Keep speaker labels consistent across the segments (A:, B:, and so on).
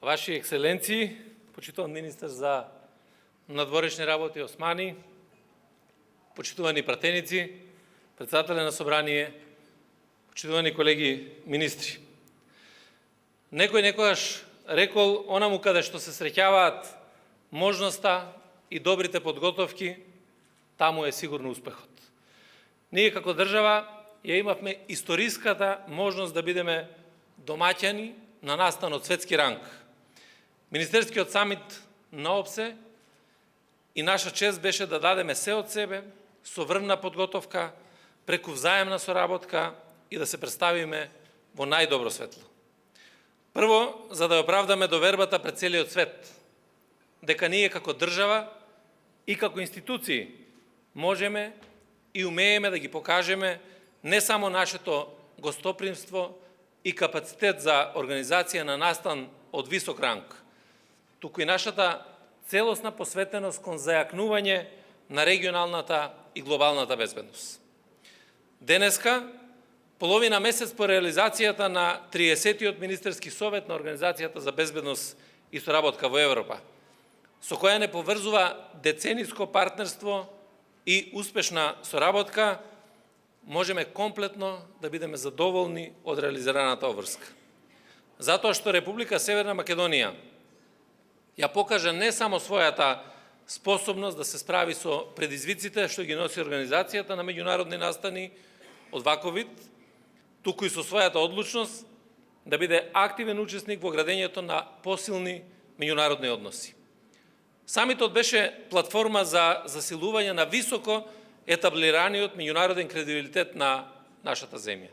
A: Ваши екселенции, почитуван министър за надворешни работи Османи, почитувани пратеници, председателя на събрание, почитувани колеги министри. Некој некогаш рекол, онаму каде што се среќаваат можноста и добрите подготовки, таму е сигурно успехот. Ние како држава ја имавме историската можност да бидеме домаќани на настан од светски ранг. Министерскиот самит на ОПСЕ и наша чест беше да дадеме се од себе, со врвна подготовка, преку взаемна соработка и да се представиме во најдобро светло. Прво, за да оправдаме довербата пред целиот свет, дека ние како држава и како институции можеме и умееме да ги покажеме не само нашето гостопримство и капацитет за организација на настан од висок ранг, туку и нашата целосна посветеност кон зајакнување на регионалната и глобалната безбедност. Денеска, половина месец по реализацијата на 30-тиот министерски совет на Организацијата за безбедност и соработка во Европа, со која не поврзува децениско партнерство и успешна соработка, можеме комплетно да бидеме задоволни од реализираната обврска. Затоа што Република Северна Македонија ја покажа не само својата способност да се справи со предизвиците што ги носи организацијата на меѓународни настани од ваков вид, туку и со својата одлучност да биде активен учесник во градењето на посилни меѓународни односи. Самитот беше платформа за засилување на високо етаблираниот меѓународен кредибилитет на нашата земја.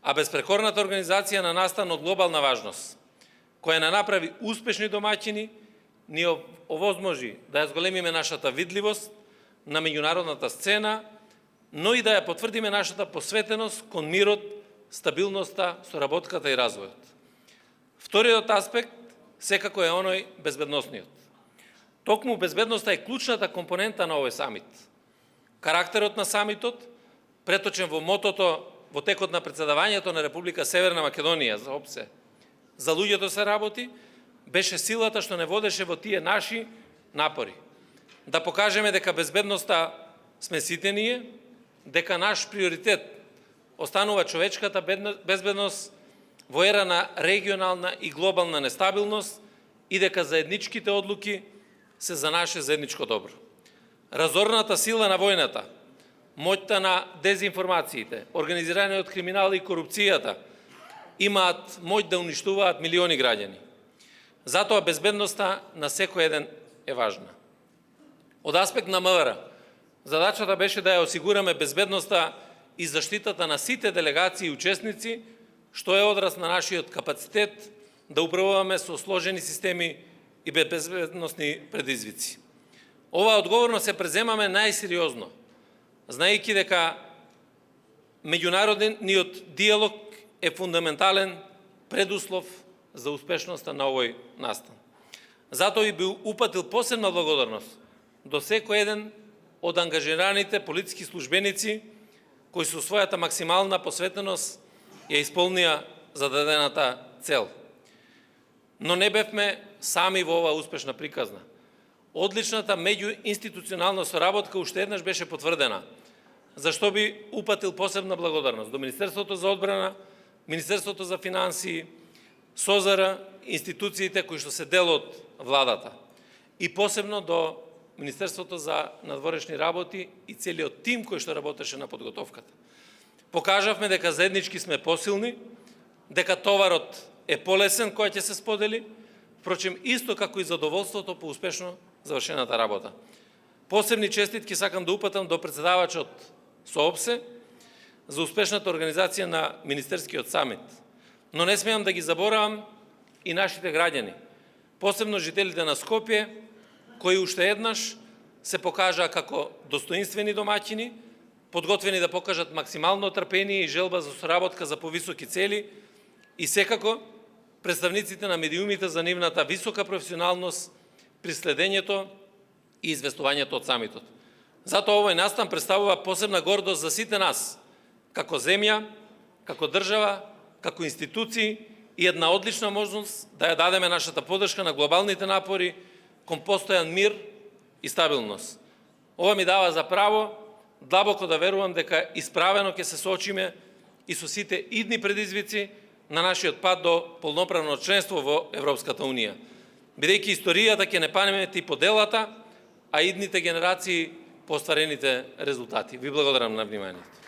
A: А безпрекорната организација на настан од глобална важност, која не направи успешни домаќини, ни овозможи да ја зголемиме нашата видливост на меѓународната сцена, но и да ја потврдиме нашата посветеност кон мирот, стабилноста, соработката и развојот. Вториот аспект секако е оној безбедносниот. Токму безбедноста е клучната компонента на овој самит. Карактерот на самитот, преточен во мотото во текот на председавањето на Република Северна Македонија за ОПСЕ, за луѓето се работи, беше силата што не водеше во тие наши напори. Да покажеме дека безбедноста сме сите ние, дека наш приоритет останува човечката безбедност во ера на регионална и глобална нестабилност и дека заедничките одлуки се за наше заедничко добро. Разорната сила на војната, моќта на дезинформациите, организираниот криминал и корупцијата имаат моќ да уништуваат милиони граѓани. Затоа безбедноста на секој еден е важна. Од аспект на МВР, задачата беше да ја осигураме безбедноста и заштитата на сите делегации и учесници, што е одраз на нашиот капацитет да управуваме со сложени системи и безбедносни предизвици. Оваа одговорност се преземаме најсериозно, знаејќи дека меѓународниот диалог е фундаментален предуслов за успешноста на овој настан. Затоа и би упатил посебна благодарност до секој еден од ангажираните политички службеници кои со својата максимална посветеност ја исполнија зададената цел. Но не бевме сами во оваа успешна приказна. Одличната меѓуинституционална соработка уште еднаш беше потврдена, зашто би упатил посебна благодарност до Министерството за одбрана, Министерството за финансии, СОЗР, институциите кои што се дел од владата и посебно до Министерството за надворешни работи и целиот тим кој што работеше на подготовката. Покажавме дека заеднички сме посилни, дека товарот е полесен кој ќе се сподели, впрочем исто како и задоволството по успешно завршената работа. Посебни честитки сакам да упатам до председавачот со ОПСЕ за успешната организација на Министерскиот самит. Но не смеам да ги заборавам и нашите граѓани, посебно жителите на Скопје, кои уште еднаш се покажаа како достоинствени домаќини, подготвени да покажат максимално трпение и желба за соработка за повисоки цели и секако представниците на медиумите за нивната висока професионалност при следењето и известувањето од самитот. Затоа овој настан представува посебна гордост за сите нас, како земја, како држава, како институции и една одлична можност да ја дадеме нашата поддршка на глобалните напори кон постојан мир и стабилност. Ова ми дава за право длабоко да верувам дека исправено ќе се соочиме и со сите идни предизвици на нашиот пат до полноправно членство во Европската Унија. Бидејќи историјата ќе не памети по делата, а идните генерации по остварените резултати. Ви благодарам на вниманието.